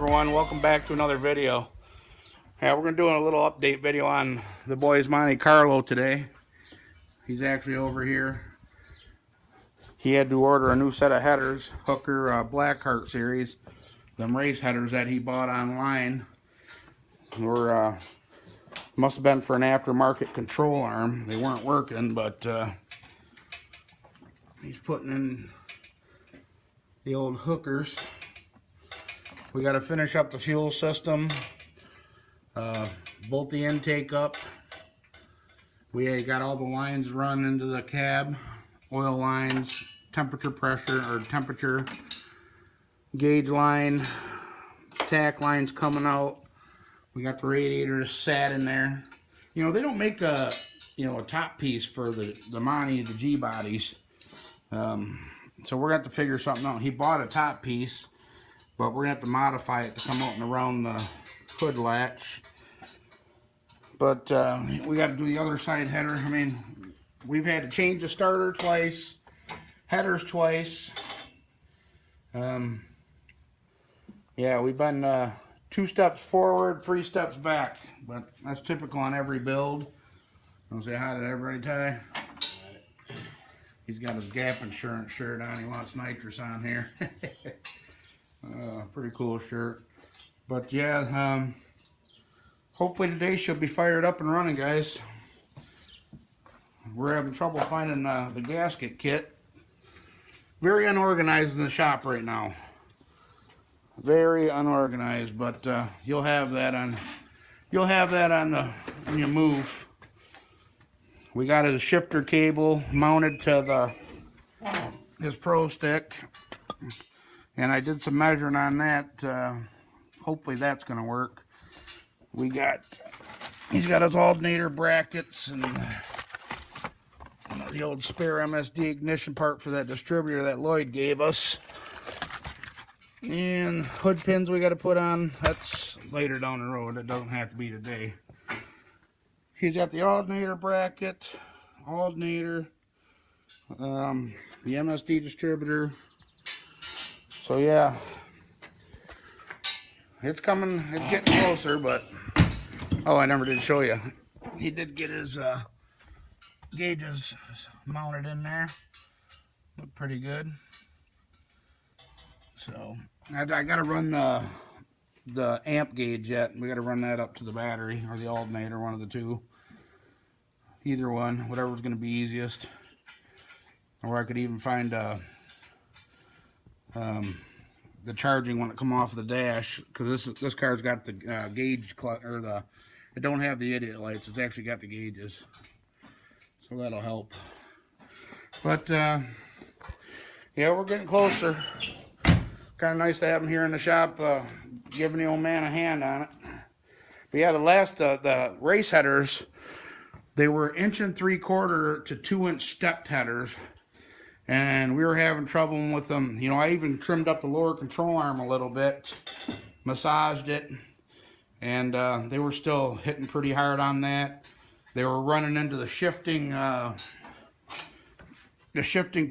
everyone, welcome back to another video. Yeah, we're going to do a little update video on the boy's Monte Carlo today. He's actually over here. He had to order a new set of headers, Hooker Blackheart series. Them race headers that he bought online were must have been for an aftermarket control arm. They weren't working, but he's putting in the old hookers. We got to finish up the fuel system, bolt the intake up. We got all the lines run into the cab, oil lines, temperature pressure or temperature gauge line, tack lines coming out. We got the radiators sat in there. You know, they don't make a top piece for the Monte, the G bodies. So we're going to have to figure something out. He bought a top piece, but we're going to have to modify it to come out and around the hood latch. But we got to do the other side header. I mean, we've had to change the starter twice, headers twice. Yeah, we've been 2 steps forward, 3 steps back, but that's typical on every build. I'll say hi to everybody, Ty. He's got his Gap insurance shirt on. He wants nitrous on here. Pretty cool shirt. But yeah, hopefully today she'll be fired up and running, guys. We're having trouble finding the gasket kit. Very unorganized in the shop right now. Very unorganized, but you'll have that on when you move. We got his shifter cable mounted to his Pro Stick, and I did some measuring on that. Hopefully that's going to work. He's got his alternator brackets and the old spare MSD ignition part for that distributor that Lloyd gave us. And hood pins we got to put on. That's later down the road. It doesn't have to be today. He's got the alternator bracket, the MSD distributor. So yeah, it's coming. It's getting closer, but oh, I never did show you. He did get his gauges mounted in there. Look pretty good. So I got to run the amp gauge yet. We got to run that up to the battery or the alternator, one of the two. Either one, whatever's going to be easiest. Or I could even find the charging one that come off the dash, because this car's got the gauge or it don't have the idiot lights. It's actually got the gauges, so that'll help. But yeah, we're getting closer. Kind of nice to have him here in the shop, giving the old man a hand on it. But yeah, the race headers, they were 1 3/4 to 2 inch stepped headers, and we were having trouble with them. You know, I even trimmed up the lower control arm a little bit, massaged it, and they were still hitting pretty hard on that. They were running into the shifting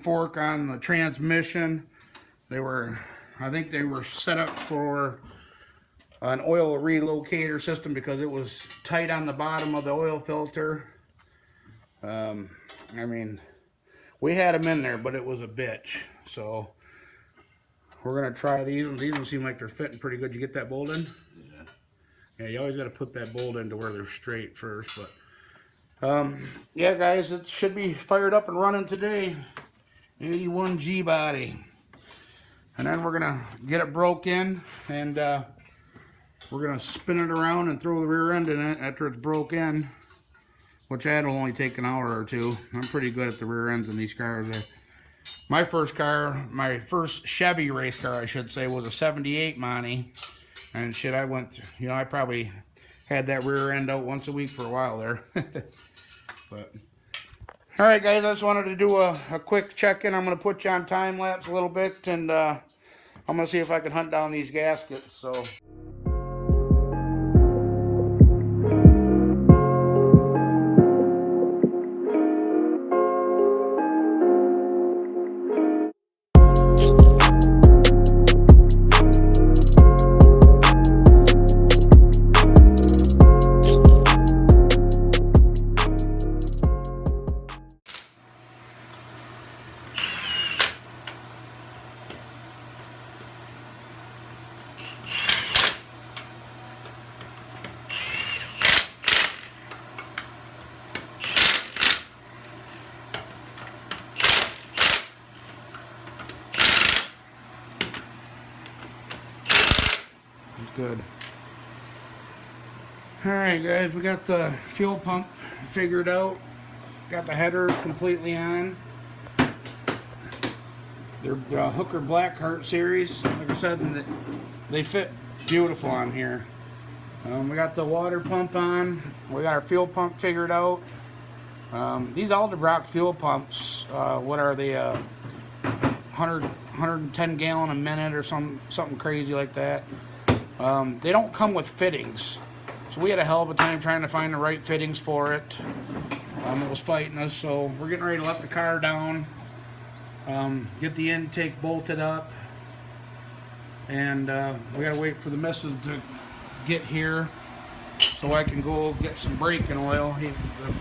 fork on the transmission. I think they were set up for an oil relocator system because it was tight on the bottom of the oil filter. I mean, we had them in there, but it was a bitch. So we're gonna try these ones. These ones seem like they're fitting pretty good. You get that bolt in? Yeah. Yeah, you always got to put that bolt in to where they're straight first. But yeah, guys, it should be fired up and running today. 81 G body. And then we're going to get it broke in, and we're going to spin it around and throw the rear end in it after it's broke in, which that'll only take an hour or two. I'm pretty good at the rear ends in these cars. My first Chevy race car, I should say, was a 78 Monte. And shit, I probably had that rear end out once a week for a while there. But alright guys, I just wanted to do a quick check-in. I'm going to put you on time-lapse a little bit, and I'm going to see if I can hunt down these gaskets. So good. Alright guys, we got the fuel pump figured out. Got the headers completely on. They're the Hooker Blackheart series. Like I said, they fit beautiful on here. We got the water pump on. We got our fuel pump figured out. These edelbrok fuel pumps, what are they? 110 gallon a minute or something crazy like that. They don't come with fittings. So we had a hell of a time trying to find the right fittings for it. It was fighting us, so we're getting ready to let the car down, get the intake bolted up, and we gotta wait for the missus to get here so I can go get some braking oil.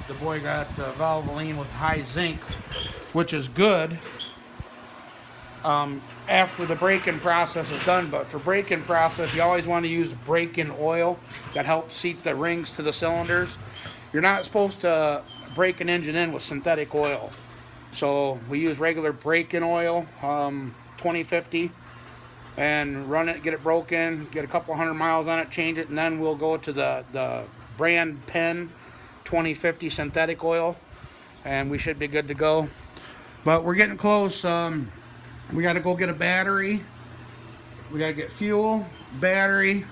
The boy got Valvoline with high zinc, which is good after the braking process is done, but for braking process you always want to use braking oil that helps seat the rings to the cylinders. You're not supposed to break an engine in with synthetic oil, so we use regular braking oil, 2050, and run it, get it broken, get a couple hundred miles on it, change it, and then we'll go to the brand Penn 2050 synthetic oil, and we should be good to go. But we're getting close. We got to go get a battery. We got to get fuel, battery,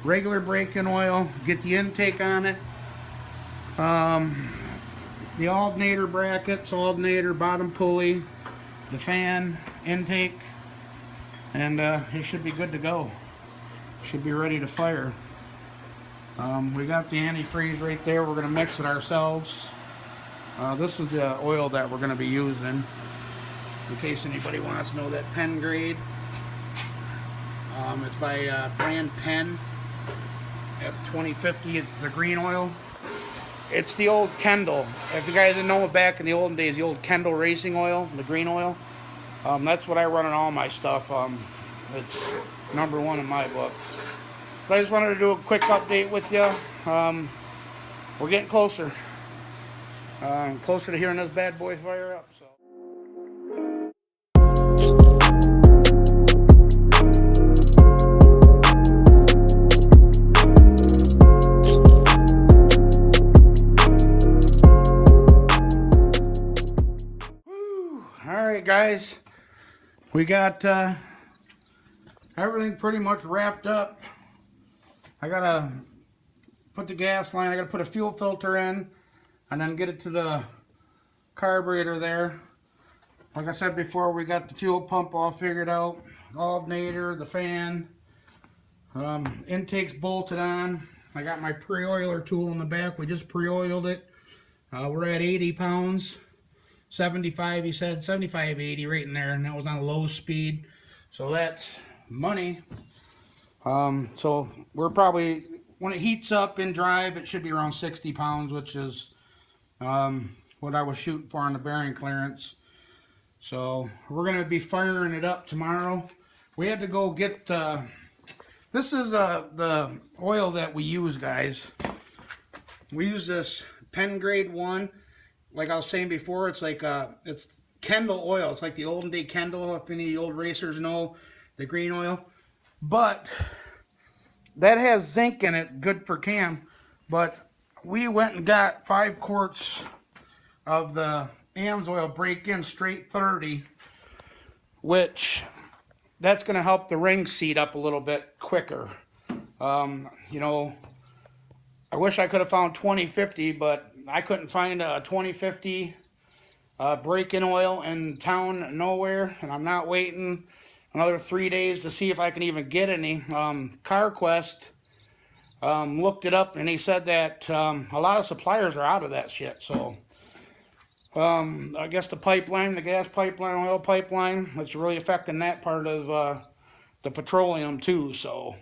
regular braking oil, get the intake on it. The alternator brackets, alternator, bottom pulley, the fan, intake, and it should be good to go. Should be ready to fire. We got the antifreeze right there. We're going to mix it ourselves. This is the oil that we're going to be using, in case anybody wants to know that Penn grade. It's by brand Penn at 2050. It's the green oil. It's the old Kendall. If you guys didn't know, back in the olden days, the old Kendall racing oil, the green oil. That's what I run in all my stuff. It's #1 in my book. But I just wanted to do a quick update with you. We're getting closer. Closer to hearing this bad boy fire up. So. Alright guys, we got everything pretty much wrapped up. I gotta put the gas line, I gotta put a fuel filter in, and then get it to the carburetor there. Like I said before, we got the fuel pump all figured out, alternator, the fan, intake's bolted on. I got my pre-oiler tool in the back. We just pre-oiled it. We're at 80 pounds. 75, he said, 75, 80 right in there, and that was on a low speed, so that's money. So we're probably, when it heats up in drive, it should be around 60 pounds, which is what I was shooting for on the bearing clearance. So we're going to be firing it up tomorrow. We had to go get, this is the oil that we use, guys. We use this Penn grade 1. Like I was saying before, it's like it's Kendall oil. It's like the olden day Kendall, if any of the old racers know the green oil. But that has zinc in it, good for cam. But we went and got 5 quarts of the AMS oil break-in straight 30, which that's going to help the ring seat up a little bit quicker. You know, I wish I could have found 2050, but I couldn't find a 2050 break-in oil in town nowhere, and I'm not waiting another 3 days to see if I can even get any. CarQuest looked it up, and he said that a lot of suppliers are out of that shit. So I guess the pipeline, the gas pipeline, oil pipeline, it's really affecting that part of the petroleum too. So,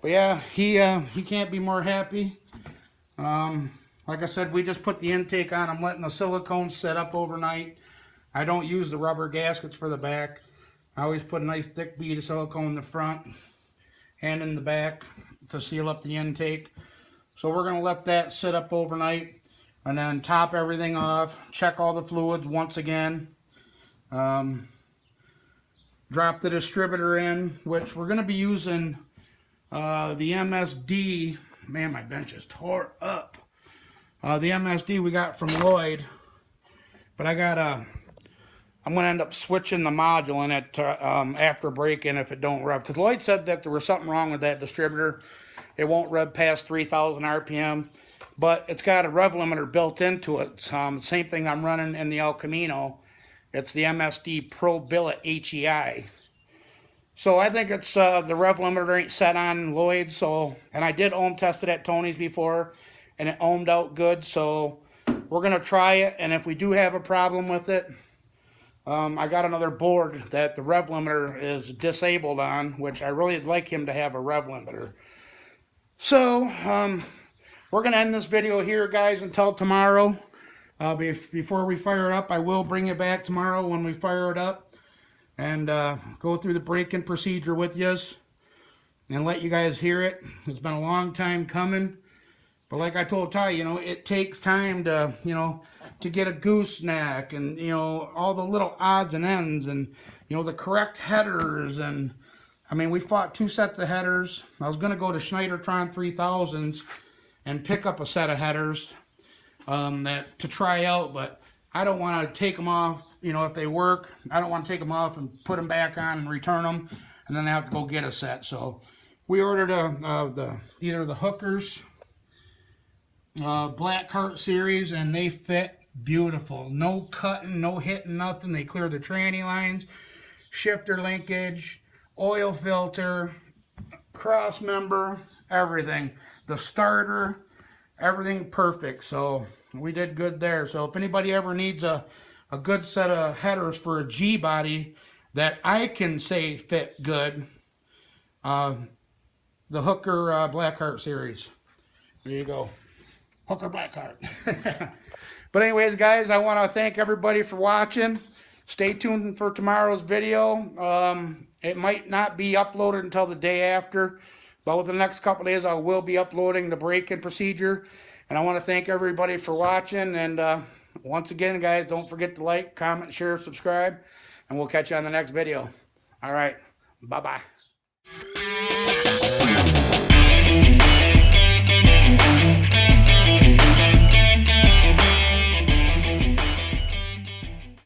but yeah, he can't be more happy. Like I said, we just put the intake on. I'm letting the silicone set up overnight. I don't use the rubber gaskets for the back. I always put a nice thick bead of silicone in the front and in the back to seal up the intake. So we're going to let that sit up overnight and then top everything off, check all the fluids once again, drop the distributor in, which we're going to be using The MSD, man, my bench is tore up. The MSD we got from Lloyd, but I'm gonna end up switching the module in it after break-in if it don't rev, because Lloyd said that there was something wrong with that distributor. It won't rev past 3,000 RPM, but it's got a rev limiter built into it. Same thing I'm running in the El Camino. It's the MSD Pro Billet HEI. So I think it's the rev limiter ain't set on Lloyd. So, and I did ohm test it at Tony's before, and it ohmed out good. So we're gonna try it, and if we do have a problem with it, I got another board that the rev limiter is disabled on, which I really would like him to have a rev limiter. So we're gonna end this video here, guys, until tomorrow. Before we fire it up, I will bring it back tomorrow when we fire it up and go through the break-in procedure with you and let you guys hear it. It's been a long time coming, but like I told Ty, you know, it takes time to, you know, to get a gooseneck and, you know, all the little odds and ends and, you know, the correct headers. And I mean, we fought 2 sets of headers. I was going to go to Schneidertron 3000s and pick up a set of headers to try out, but I don't want to take them off, you know, if they work. I don't want to take them off and put them back on and return them, and then I have to go get a set. So we ordered these are the Hookers Black Cart series, and they fit beautiful. No cutting, no hitting, nothing. They clear the tranny lines, shifter linkage, oil filter, cross member, everything. The starter, everything perfect. So we did good there. So if anybody ever needs a good set of headers for a G-body that I can say fit good, the Hooker Blackheart series. There you go. Hooker Blackheart. But anyways, guys, I want to thank everybody for watching. Stay tuned for tomorrow's video. It might not be uploaded until the day after, but within the next couple days, I will be uploading the break-in procedure. And I want to thank everybody for watching. And once again, guys, don't forget to like, comment, share, subscribe. And we'll catch you on the next video. All right. Bye-bye.